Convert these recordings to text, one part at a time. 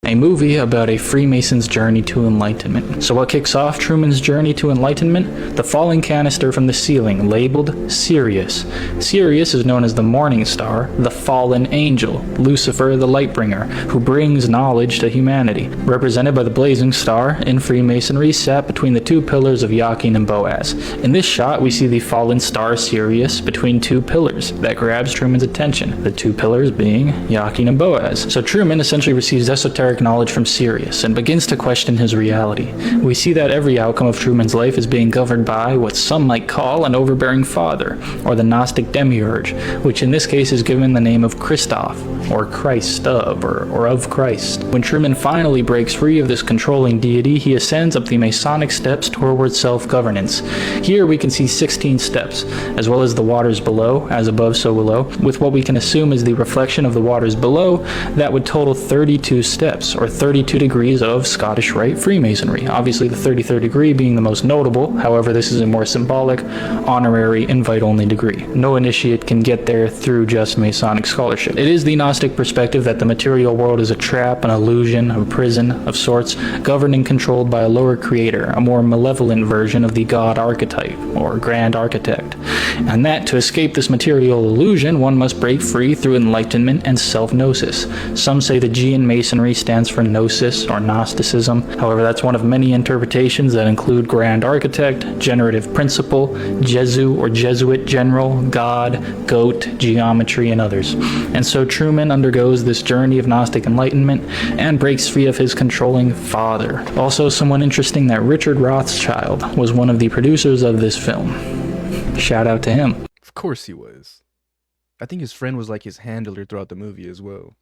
a movie about a Freemason's journey to enlightenment. So what kicks off Truman's journey to enlightenment? The falling canister from the ceiling, labeled Sirius. Sirius is known as the morning star, the fallen angel, Lucifer the lightbringer, who brings knowledge to humanity. Represented by the blazing star, in Freemasonry sat between the two pillars of Jachin and Boaz. In this shot, we see the fallen star Sirius between two pillars. That grabs Truman's attention, the two pillars being Jachin and Boaz. So Truman essentially receives esoteric knowledge from Sirius and begins to question his reality. We see that every outcome of Truman's life is being governed by what some might call an overbearing father, or the Gnostic demiurge, which in this case is given the name of Christoph, or Christ of, or of Christ. When Truman finally breaks free of this controlling deity, he ascends up the Masonic steps towards self-governance. Here we can see 16 steps, as well as the waters below, as above so below, with what we can assume is the reflection of the waters below. That would total 32 steps, or 32 degrees of Scottish Rite Freemasonry. Obviously the 33rd degree being the most notable, however this is a more symbolic, honorary, invite-only degree. No initiate can get there through just Masonic scholarship. It is the Gnostic perspective that the material world is a trap, an illusion, a prison of sorts, governed and controlled by a lower creator, a more malevolent version of the God archetype, or grand architect. And that, to escape this material illusion, one must break free through enlightenment and self-gnosis. Some say the G in Masonry stands for Gnosis, or Gnosticism. However, that's one of many interpretations that include grand architect, generative principle, Jesu or Jesuit general, God, goat, geometry, and others. And so Truman undergoes this journey of Gnostic enlightenment and breaks free of his controlling father. Also, somewhat interesting that Richard Rothschild was one of the producers of this film. Shout out to him. Of course he was. I think his friend was like his handler throughout the movie as well.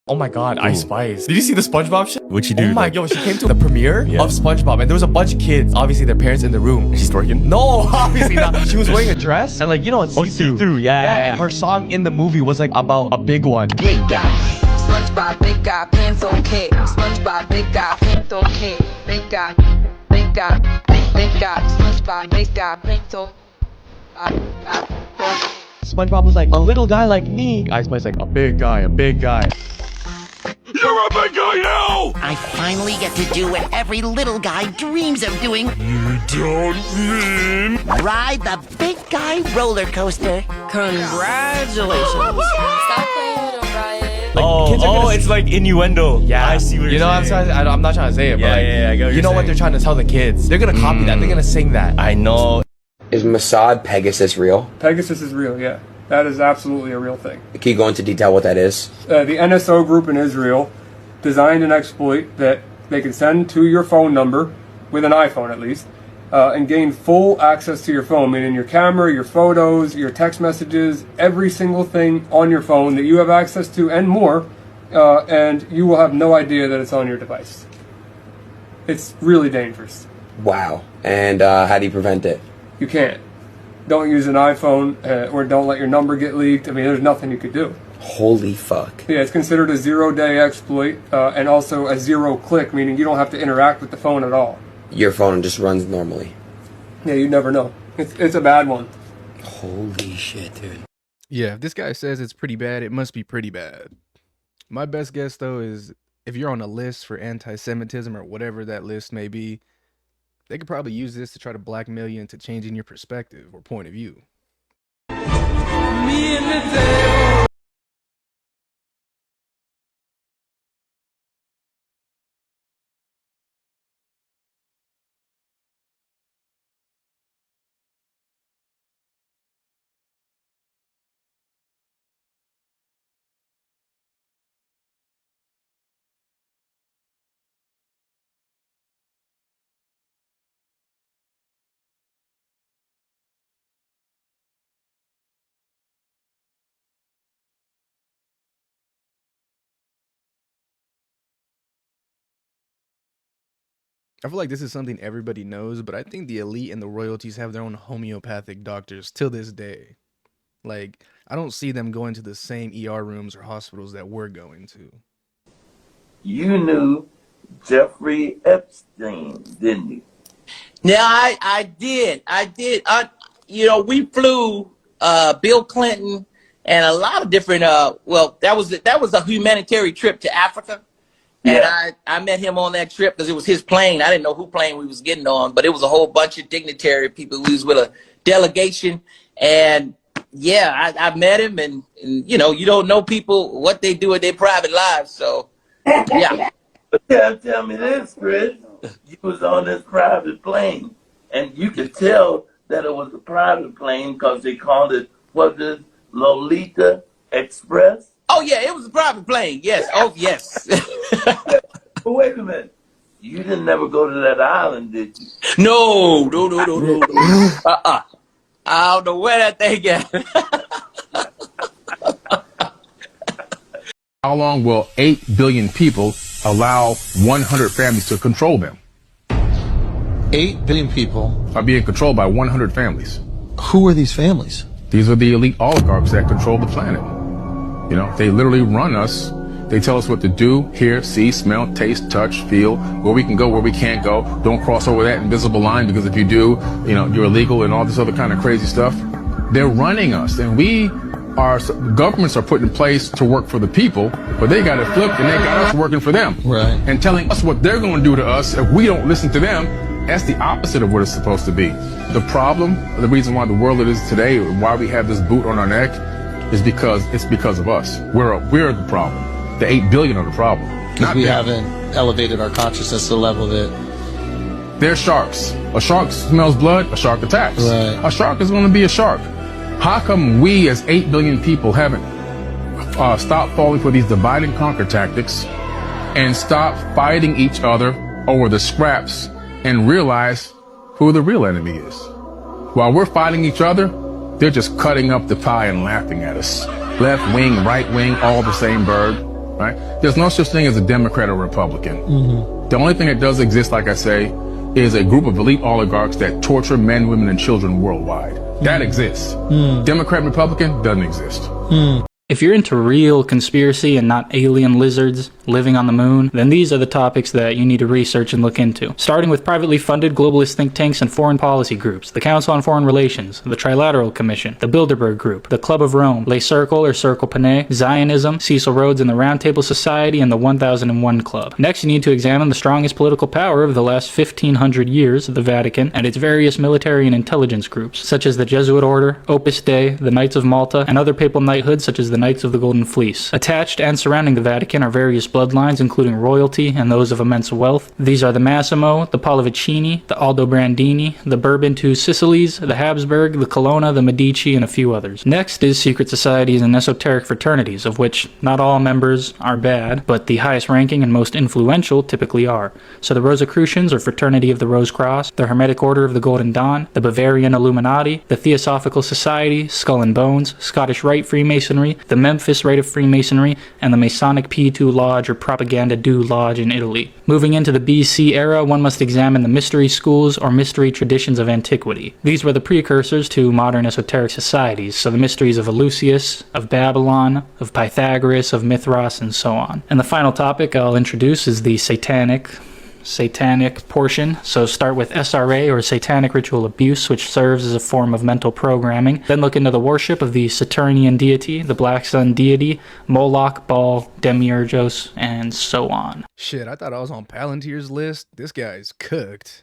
Oh my god, Ice Spice. Did you see the SpongeBob shit? What'd she do? Oh my, yo, she came to the premiere of SpongeBob and there was a bunch of kids, obviously their parents in the room. She's twerking? No, obviously not. She was wearing a dress and like, you know, it's see-through. Yeah. Her song in the movie was like about a big one. Big guy. SpongeBob, big guy, pants okay. SpongeBob, big guy, pants okay. Big guy, big guy, big guy. SpongeBob, big guy, pants okay. SpongeBob was like, a little guy like me. Ice Spice like, a big guy, a big guy. You're a big guy now! I finally get to do what every little guy dreams of doing. You don't mean... Ride the big guy roller coaster. Congratulations. Stop playing with him, Ryan. Oh, it's like innuendo. Yeah, I see what you're saying. I'm not trying to say it, but like, I get what you know what they're trying to tell the kids. They're gonna copy that. They're gonna sing that. I know. Is Mossad Pegasus real? Pegasus is real, yeah. That is absolutely a real thing. Can you go into detail what that is? The NSO group in Israel designed an exploit that they can send to your phone number, with an iPhone at least, and gain full access to your phone, meaning your camera, your photos, your text messages, every single thing on your phone that you have access to and more, and you will have no idea that it's on your device. It's really dangerous. Wow. And how do you prevent it? You can't. Don't use an iPhone, or don't let your number get leaked. I mean, there's nothing you could do. Holy fuck. Yeah, it's considered a zero-day exploit, and also a zero-click, meaning you don't have to interact with the phone at all. Your phone just runs normally. Yeah, you never know. It's a bad one. Holy shit, dude. Yeah, if this guy says it's pretty bad, it must be pretty bad. My best guess, though, is if you're on a list for anti-Semitism or whatever that list may be, they could probably use this to try to blackmail you into changing your perspective or point of view. Me and the devil. I feel like this is something everybody knows, but I think the elite and the royalties have their own homeopathic doctors till this day. Like, I don't see them going to the same ER rooms or hospitals that we're going to. You knew Jeffrey Epstein, didn't you? Yeah, I did. You know, we flew Bill Clinton and a lot of different. Well, that was a humanitarian trip to Africa. And I met him on that trip because it was his plane. I didn't know who plane we was getting on, but it was a whole bunch of dignitary people. We was with a delegation. And yeah, I met him, and you know, you don't know people, what they do in their private lives. So yeah. But tell me this, Chris. You was on this private plane, and you could tell that it was a private plane because they called it, was it Lolita Express? Oh yeah, it was a private plane. Yes. Oh yes. But wait a minute. You didn't never go to that island, did you? No. I don't know where that thing at. How long will 8 billion people allow 100 families to control them? 8 billion people are being controlled by 100 families. Who are these families? These are the elite oligarchs that control the planet. You know, they literally run us. They tell us what to do, hear, see, smell, taste, touch, feel, where we can go, where we can't go. Don't cross over that invisible line, because if you do, you know, you're illegal and all this other kind of crazy stuff. They're running us, and governments are put in place to work for the people, but they got it flipped and they got us working for them. Right. And telling us what they're going to do to us if we don't listen to them. That's the opposite of what it's supposed to be. The problem, the reason why the world it is today, why we have this boot on our neck, is because of us. We're the problem. The 8 billion are the problem. Because we haven't elevated our consciousness to the level that... They're sharks. A shark smells blood, a shark attacks. Right. A shark is going to be a shark. How come we as 8 billion people haven't stopped falling for these divide and conquer tactics and stop fighting each other over the scraps and realize who the real enemy is? While we're fighting each other, they're just cutting up the pie and laughing at us. Left wing, right wing, all the same bird. Right? There's no such thing as a Democrat or Republican. Mm-hmm. The only thing that does exist, like I say, is a group of elite oligarchs that torture men, women, and children worldwide. That exists. Democrat, Republican doesn't exist. If you're into real conspiracy and not alien lizards living on the moon, then these are the topics that you need to research and look into. Starting with privately funded globalist think tanks and foreign policy groups, the Council on Foreign Relations, the Trilateral Commission, the Bilderberg Group, the Club of Rome, Le Cercle or Cercle Panay, Zionism, Cecil Rhodes and the Roundtable Society, and the 1001 Club. Next, you need to examine the strongest political power of the last 1500 years, the Vatican, and its various military and intelligence groups, such as the Jesuit Order, Opus Dei, the Knights of Malta, and other papal knighthoods such as the Knights of the Golden Fleece. Attached and surrounding the Vatican are various bloodlines, including royalty and those of immense wealth. These are the Massimo, the Pallavicini, the Aldobrandini, the Bourbon II Sicilies, the Habsburg, the Colonna, the Medici, and a few others. Next is secret societies and esoteric fraternities, of which not all members are bad, but the highest ranking and most influential typically are. So the Rosicrucians, or Fraternity of the Rose Cross, the Hermetic Order of the Golden Dawn, the Bavarian Illuminati, the Theosophical Society, Skull and Bones, Scottish Rite Freemasonry, the Memphis Rite of Freemasonry, and the Masonic P2 Lodge or Propaganda Du Lodge in Italy. Moving into the BC era, one must examine the mystery schools or mystery traditions of antiquity. These were the precursors to modern esoteric societies, so the mysteries of Eleusis, of Babylon, of Pythagoras, of Mithras, and so on. And the final topic I'll introduce is the satanic portion. So start with SRA, or satanic ritual abuse, which serves as a form of mental programming. Then look into the worship of the Saturnian deity, the Black Sun deity, Moloch, Baal, Demiurgos, and so on. Shit, I thought I was on Palantir's list. This guy's cooked.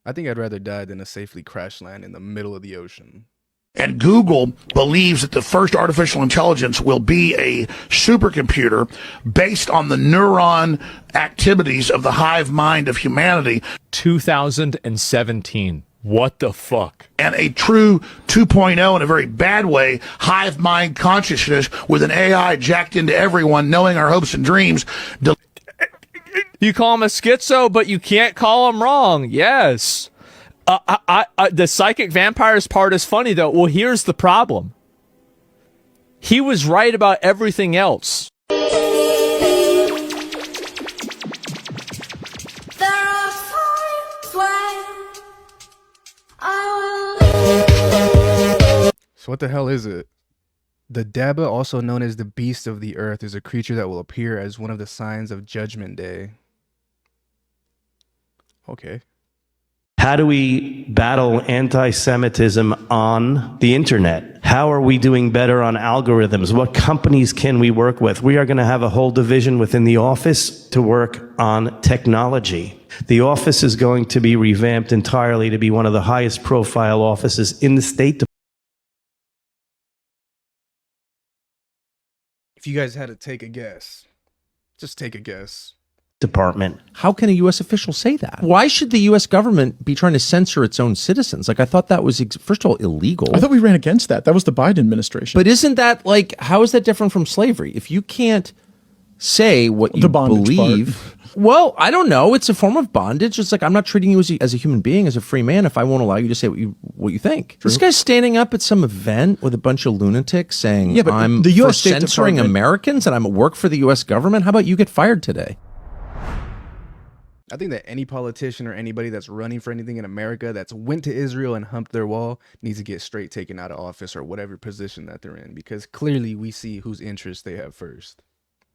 I think I'd rather die than to safely crash land in the middle of the ocean. And Google believes that the first artificial intelligence will be a supercomputer based on the neuron activities of the hive mind of humanity. 2017. What the fuck? And a true 2.0 in a very bad way, hive mind consciousness with an AI jacked into everyone, knowing our hopes and dreams. You call him a schizo, but you can't call him wrong. Yes. The psychic vampires part is funny, though. Well, here's the problem. He was right about everything else. So what the hell is it? The Daba, also known as the Beast of the Earth, is a creature that will appear as one of the signs of Judgment Day. okay. How do we battle anti-Semitism on the internet? How are we doing better on algorithms? What companies can we work with? We are going to have a whole division within the office to work on technology. The office is going to be revamped entirely to be one of the highest profile offices in the State Department. If you guys had to take a guess, just take a guess. Department. How can a U.S. official say that? Why should the U.S. government be trying to censor its own citizens? Like, I thought that was, first of all, illegal. I thought we ran against that. That was the Biden administration. But isn't that, like, how is that different from slavery? If you can't say what you believe... Well, I don't know. It's a form of bondage. It's like, I'm not treating you as a human being, as a free man, if I won't allow you to say what you think. True. This guy's standing up at some event with a bunch of lunatics saying, I'm the US for censoring Americans and I'm at work for the U.S. government. How about you get fired today? I think that any politician or anybody that's running for anything in America that's went to Israel and humped their wall needs to get straight taken out of office or whatever position that they're in, because clearly we see whose interests they have first.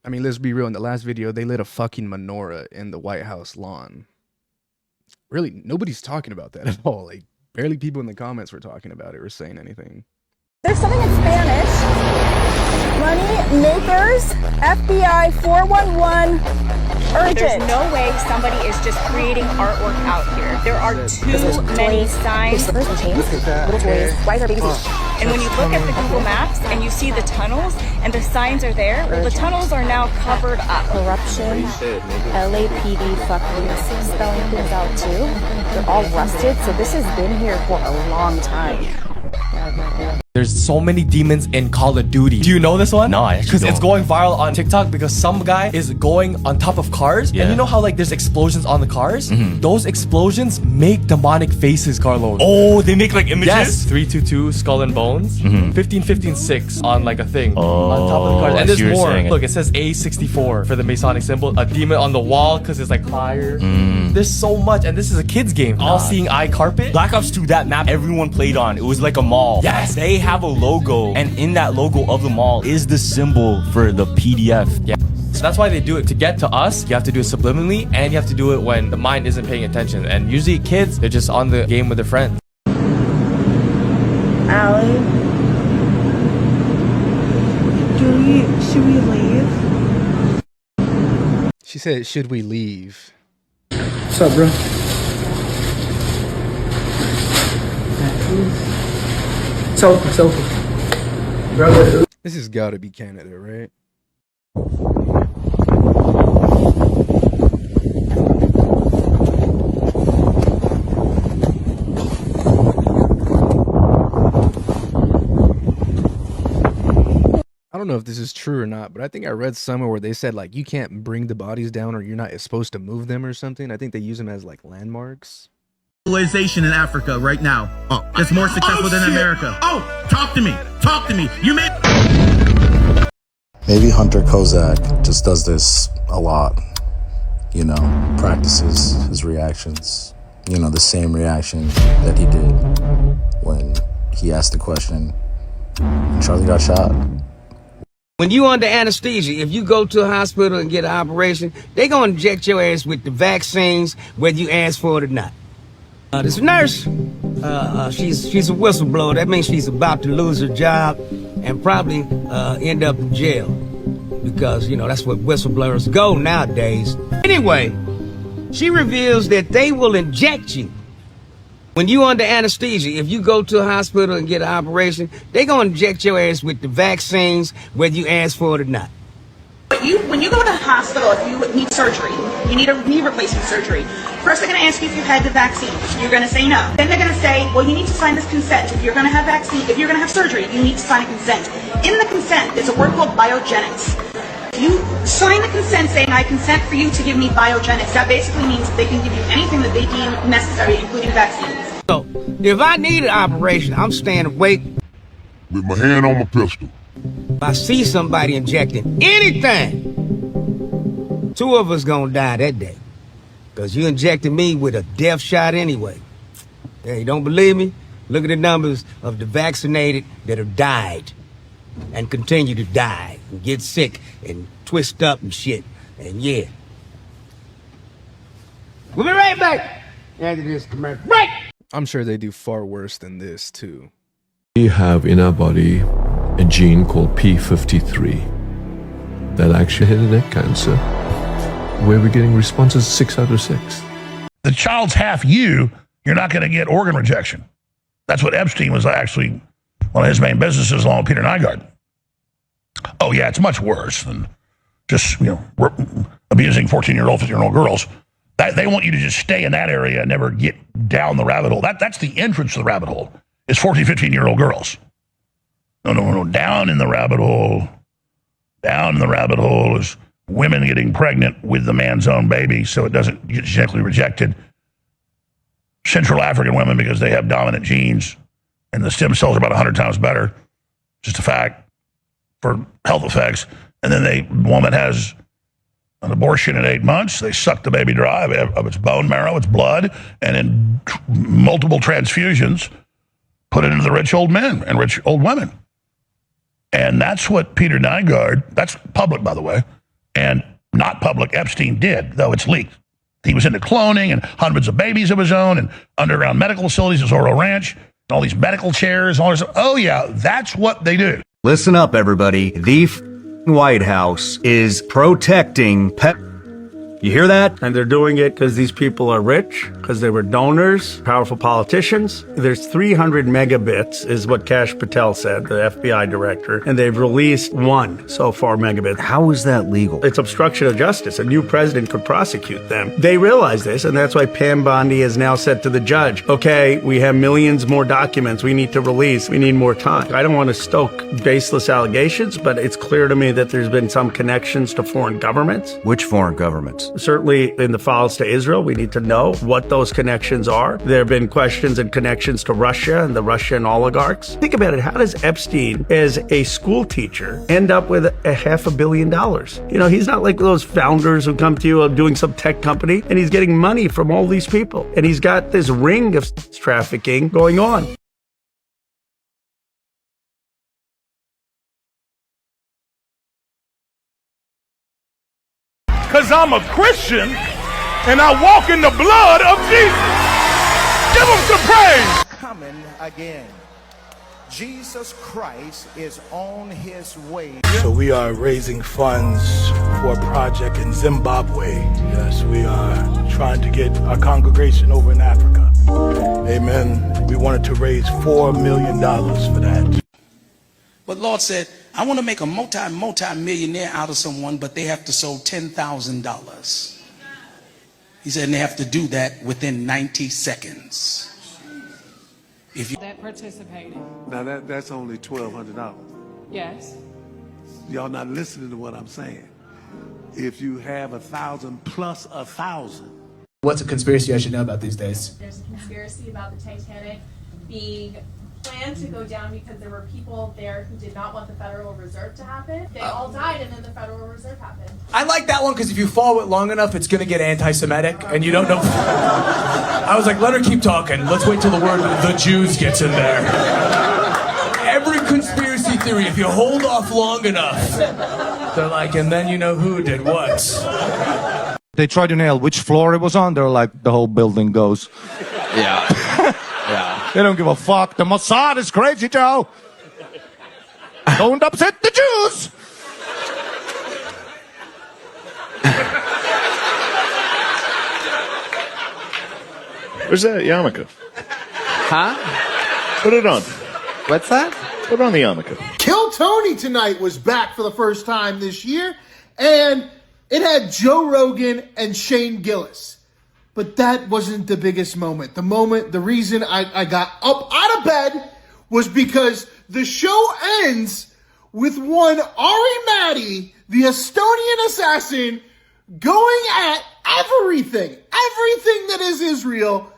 I mean, let's be real. In the last video, they lit a fucking menorah in the White House lawn. Really, nobody's talking about that at all. Like, barely people in the comments were talking about it or saying anything. There's something in Spanish. Money makers, FBI 411, urgent. There's no way somebody is just creating artwork out here. There are too many signs. Little toys. Why is our babies? And when you look at the Google Maps and you see the tunnels and the signs are there, well, the tunnels are now covered up. Corruption, LAPD fucking spelling things out too. They're all rusted, so this has been here for a long time. There's so many demons in Call of Duty. Do you know this one? No, I actually Because it's going viral on TikTok because some guy is going on top of cars. Yeah. And you know how like there's explosions on the cars? Those explosions make demonic faces, Carlos. Oh, they make like images? Yes. 322 Skull and Bones. 1515-6 on like a thing on top of the cars. I And see there's what you're more. saying. Look, it says A64 for the Masonic symbol. A demon on the wall because it's like fire. There's so much. And this is a kid's game. All-seeing eye carpet. Black Ops 2, that map everyone played on. It was like a mall. Yes. They have a logo, and in that logo of the mall is the symbol for the PDF. Yeah. So that's why they do it. To get to us, you have to do it subliminally, and you have to do it when the mind isn't paying attention. And usually kids, they're just on the game with their friends. Allie, should we leave? She said, should we leave? What's up, bro? Selfie. Brother. This has got to be Canada, right? I don't know if this is true or not, but I think I read somewhere where they said like you can't bring the bodies down or you're not supposed to move them or something. I think they use them as like landmarks. Civilization in Africa right now. It's more successful than America. Talk to me. Talk to me. You may. Maybe Hunter Kozak just does this a lot. You know, practices his reactions. You know, the same reaction that he did when he asked the question and Charlie got shot. When you under anesthesia, if you go to a hospital and get an operation, they gonna inject your ass with the vaccines whether you ask for it or not. This nurse, she's a whistleblower. That means she's about to lose her job and probably end up in jail because, you know, that's what whistleblowers go nowadays. Anyway, she reveals that they will inject you. When you under anesthesia, if you go to a hospital and get an operation, they gonna inject your ass with the vaccines whether you ask for it or not. When you go to the hospital, if you need surgery, you need a knee replacement surgery, first they're going to ask you if you've had the vaccine. You're going to say no. Then they're going to say, well, you need to sign this consent. If you're going to have vaccine, if you're going to have surgery, you need to sign a consent. In the consent, there's a word called biogenics. If you sign the consent saying, I consent for you to give me biogenics, that basically means they can give you anything that they deem necessary, including vaccines. So, if I need an operation, I'm staying awake with my hand on my pistol. If I see somebody injecting anything, two of us gonna die that day. Because you injected me with a death shot anyway. Hey, you don't believe me? Look at the numbers of the vaccinated that have died and continue to die and get sick and twist up and shit. And yeah. We'll be right back. And it is commercial. Right! I'm sure they do far worse than this too. We have in our body a gene called P53 that actually head and neck cancer, where we're getting responses 6 out of 6. The child's half you, you're not going to get organ rejection. That's what Epstein was actually, one of his main businesses along with Peter Nygaard. Oh yeah, it's much worse than just, abusing 14-year-old, 15-year-old girls. They want you to just stay in that area and never get down the rabbit hole. That's the entrance to the rabbit hole, is 14, 15-year-old girls. No, down in the rabbit hole. Down in the rabbit hole is women getting pregnant with the man's own baby so it doesn't get genetically rejected. Central African women, because they have dominant genes and the stem cells are about 100 times better. Just a fact for health effects. And then the woman has an abortion at 8 months. They suck the baby dry of its bone marrow, its blood, and in multiple transfusions put it into the rich old men and rich old women. And that's what Peter Nygaard, that's public, by the way, and not public, Epstein did, though it's leaked. He was into cloning and hundreds of babies of his own and underground medical facilities at Zorro Ranch, and all these medical chairs, and all this. Oh, yeah, that's what they do. Listen up, everybody. The White House is protecting pet. You hear that? And they're doing it because these people are rich, because they were donors, powerful politicians. There's 300 megabits, is what Kash Patel said, the FBI director, and they've released 1 so far megabit. How is that legal? It's obstruction of justice. A new president could prosecute them. They realize this, and that's why Pam Bondi has now said to the judge, okay, we have millions more documents we need to release. We need more time. I don't want to stoke baseless allegations, but it's clear to me that there's been some connections to foreign governments. Which foreign governments? Certainly in the files to Israel, we need to know what those connections are. There have been questions and connections to Russia and the Russian oligarchs. Think about it. How does Epstein, as a school teacher, end up with $500 million? He's not like those founders who come to you doing some tech company, and he's getting money from all these people. And he's got this ring of trafficking going on. Because I'm a Christian and I walk in the blood of Jesus. Give him some praise. Coming again. Jesus Christ is on his way. So we are raising funds for a project in Zimbabwe. Yes, we are trying to get our congregation over in Africa. Amen. We wanted to raise $4 million for that. But Lord said, I want to make a multi-millionaire out of someone, but they have to sow $10,000. He said, and they have to do that within 90 seconds. If you that participated. Now that's only $1,200. Yes. Y'all not listening to what I'm saying. If you have 1,000 plus 1,000. What's a conspiracy I should know about these days? There's a conspiracy about the Titanic being planned to go down because there were people there who did not want the Federal Reserve to happen. They all died and then the Federal Reserve happened. I like that one because if you follow it long enough, it's going to get anti-Semitic and you don't know. I was like, let her keep talking. Let's wait till the word the Jews gets in there. Every conspiracy theory, if you hold off long enough, they're like, and then you know who did what. They try to nail which floor it was on. They're like, the whole building goes. Yeah. Yeah. They don't give a fuck. The Mossad is crazy, Joe. Don't upset the Jews. Where's that yarmulke? Huh? Put it on. What's that? Put on the yarmulke. Kill Tony Tonight was back for the first time this year, and it had Joe Rogan and Shane Gillis. But that wasn't the biggest moment. The reason I got up out of bed was because the show ends with one Ari Maddie, the Estonian assassin, going at everything that is Israel,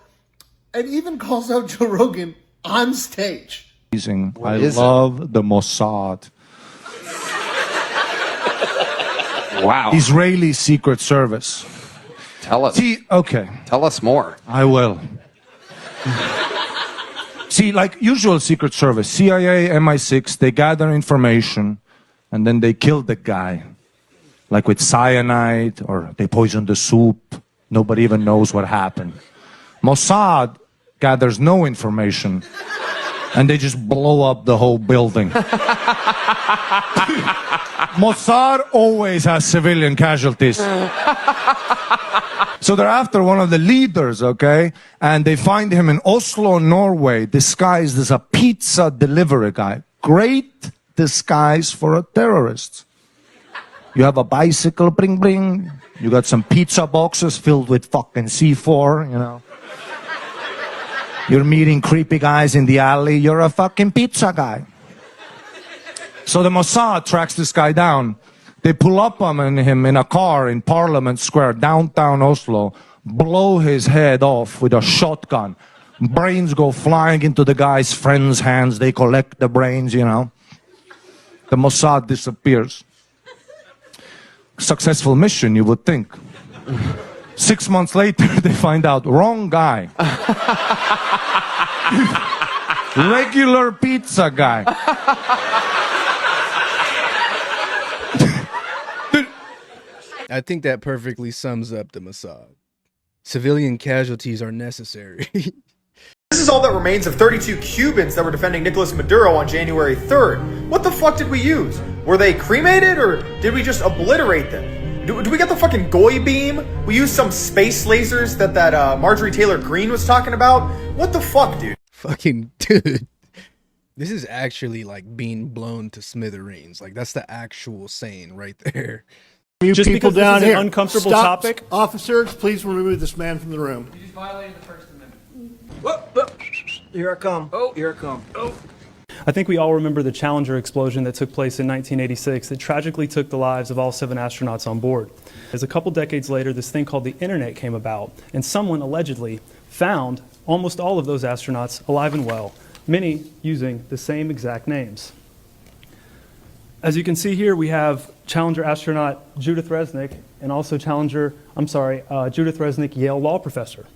and even calls out Joe Rogan on stage. I love the Mossad. Wow. Israeli Secret Service. Tell us. See, okay. Tell us more. I will. See, like usual Secret Service, CIA, MI6, they gather information and then they kill the guy. Like with cyanide, or they poison the soup. Nobody even knows what happened. Mossad gathers no information, and they just blow up the whole building. Mossad always has civilian casualties. So they're after one of the leaders, okay? And they find him in Oslo, Norway, disguised as a pizza delivery guy. Great disguise for a terrorist. You have a bicycle, bring, bring. You got some pizza boxes filled with fucking C4, you know. You're meeting creepy guys in the alley. You're a fucking pizza guy. So the Mossad tracks this guy down. They pull up on him in a car in Parliament Square, downtown Oslo, blow his head off with a shotgun. Brains go flying into the guy's friends' hands. They collect the brains, you know. The Mossad disappears. Successful mission, you would think. 6 months later, they find out, wrong guy. Regular pizza guy. I think that perfectly sums up the Mossad. Civilian casualties are necessary. This is all that remains of 32 Cubans that were defending Nicolas Maduro on January 3rd. What the fuck did we use? Were they cremated, or did we just obliterate them? Do we get the fucking Goy beam? We used some space lasers that Marjorie Taylor Greene was talking about? What the fuck, dude? Fucking dude. This is actually like being blown to smithereens. Like, that's the actual saying right there. You Just people because this down is an here. uncomfortable Stop. topic. Officers, please remove this man from the room. You just violated the First Amendment. Whoop. Here I come. Oh, here I come. Oh. I think we all remember the Challenger explosion that took place in 1986 that tragically took the lives of all 7 astronauts on board. As a couple decades later, this thing called the internet came about, and someone allegedly found almost all of those astronauts alive and well, many using the same exact names. As you can see here, we have Challenger astronaut Judith Resnick and also Judith Resnick, Yale law professor.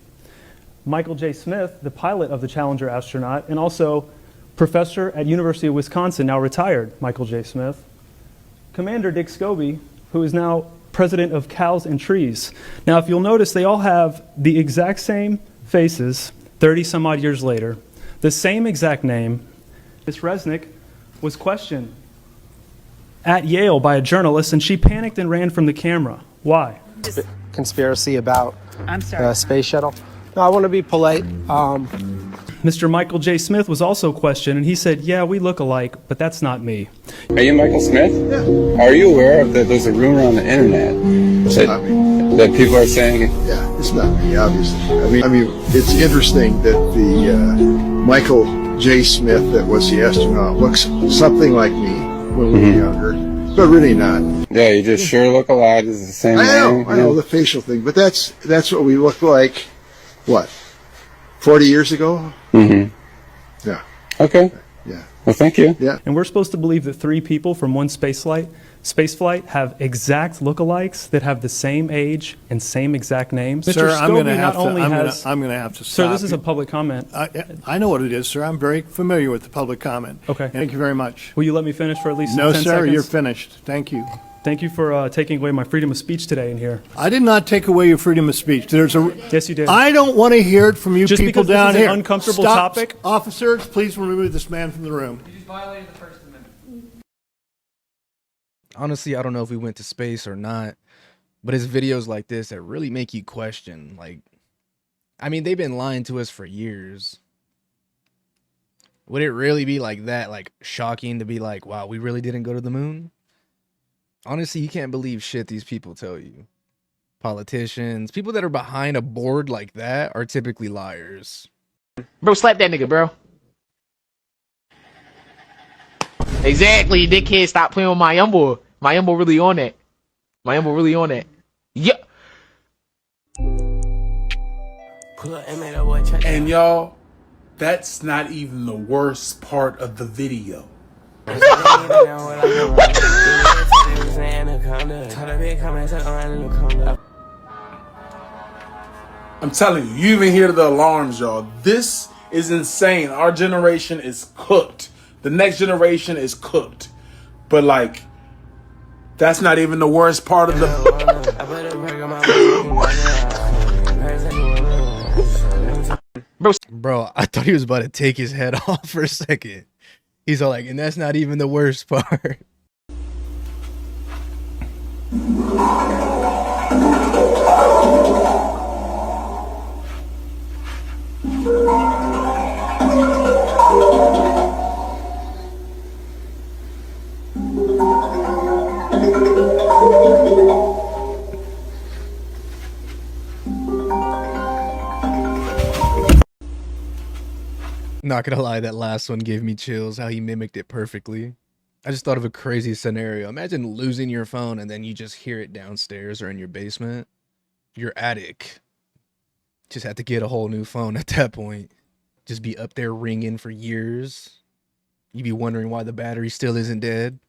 Michael J. Smith, the pilot of the Challenger astronaut, and also professor at University of Wisconsin, now retired Michael J. Smith. Commander Dick Scobie, who is now president of Cows and Trees. Now, if you'll notice, they all have the exact same faces 30 some odd years later, the same exact name. Miss Resnick was questioned at Yale by a journalist, and she panicked and ran from the camera. Why? Conspiracy about space shuttle. No, I want to be polite. Mr. Michael J. Smith was also questioned, and he said, yeah, we look alike, but that's not me. Are you Michael Smith? Yeah. Are you aware of that there's a rumor on the internet that people are saying... Yeah, it's not me, obviously. I mean, it's interesting that the Michael J. Smith that was the astronaut looks something like me when we were younger, but really not. Yeah, you just sure look alike. It's the same name. I know the facial thing, but that's what we look like, what, 40 years ago? Mm-hmm. Yeah. Okay. Yeah. Well, thank you. Yeah. And we're supposed to believe that 3 people from one space flight have exact lookalikes that have the same age and same exact names. Sir, Mr. I'm going to have to stop. Sir, this is a public comment. I know what it is, sir. I'm very familiar with the public comment. Okay. Thank you very much. Will you let me finish for at least 10 seconds? No, sir, you're finished. Thank you. Thank you for taking away my freedom of speech today in here. I did not take away your freedom of speech. Yes, you did. I don't want to hear it from you Just people because down this is here. an uncomfortable Stop. topic. Officers, please remove this man from the room. You just violated the First Amendment. Honestly, I don't know if we went to space or not, but it's videos like this that really make you question. Like, I mean, they've been lying to us for years. Would it really be like that, like shocking to be like, wow, we really didn't go to the moon? Honestly, you can't believe shit these people tell you. Politicians, people that are behind a board like that are typically liars. Bro, slap that nigga, bro. Exactly, dickhead. Stop playing with my young boy. My young boy really on that. My young boy really on that. Yeah. And y'all, that's not even the worst part of the video. I'm telling you, you even hear the alarms, y'all. This is insane. Our generation is cooked. The next generation is cooked. But like, that's not even the worst part of the Bro, I thought he was about to take his head off for a second. He's all like, and that's not even the worst part. Not gonna lie, that last one gave me chills, how he mimicked it perfectly. I just thought of a crazy scenario. Imagine losing your phone and then you just hear it downstairs or in your basement. Your attic. Just had to get a whole new phone at that point. Just be up there ringing for years. You'd be wondering why the battery still isn't dead.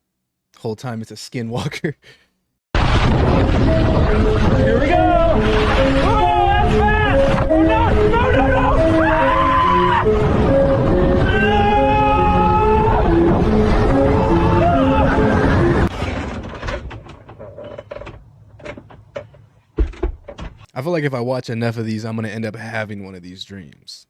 Whole time it's a skinwalker. Here we go! Oh, that's fast! Oh, no! I feel like if I watch enough of these, I'm gonna end up having one of these dreams.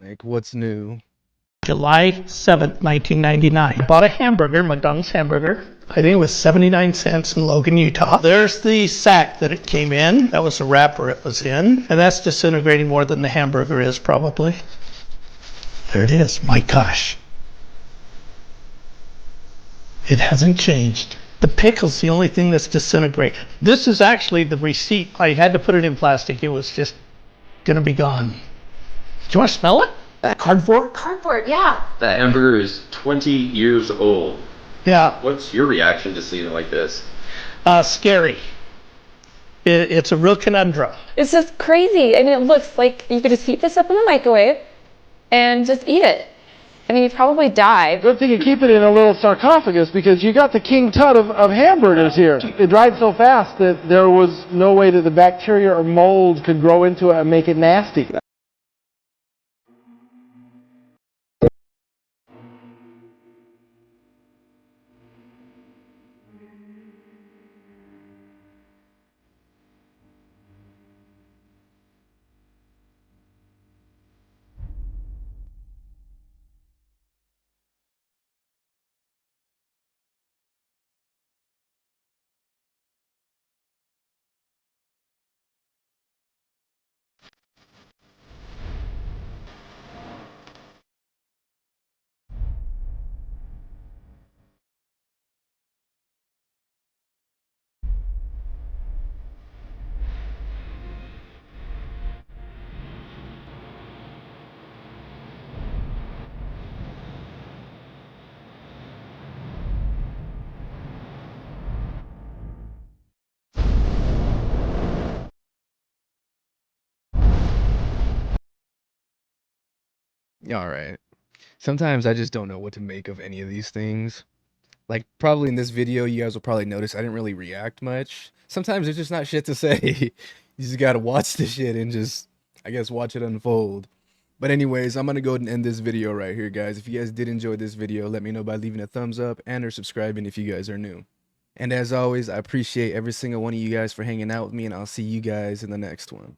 Like, what's new? July 7th, 1999. Bought a hamburger, McDonald's hamburger. I think it was 79 cents in Logan, Utah. There's the sack that it came in. That was the wrapper it was in. And that's disintegrating more than the hamburger is, probably. There it is. My gosh. It hasn't changed. The pickle's the only thing that's disintegrated. This is actually the receipt. I had to put it in plastic. It was just gonna be gone. Do you want to smell it? Cardboard? Cardboard, yeah. The hamburger is 20 years old. Yeah. What's your reaction to seeing it like this? Scary. It's a real conundrum. It's just crazy. I mean, it looks like you could just heat this up in the microwave and just eat it. I mean, you'd probably die. Good thing you keep it in a little sarcophagus because you got the King Tut of hamburgers here. It dried so fast that there was no way that the bacteria or mold could grow into it and make it nasty. Alright. Sometimes I just don't know what to make of any of these things. Like, probably in this video, you guys will probably notice I didn't really react much. Sometimes there's just not shit to say. You just gotta watch the shit and just I guess watch it unfold. But anyways, I'm going to go ahead and end this video right here, guys. If you guys did enjoy this video, let me know by leaving a thumbs up and or subscribing if you guys are new. And as always, I appreciate every single one of you guys for hanging out with me, and I'll see you guys in the next one.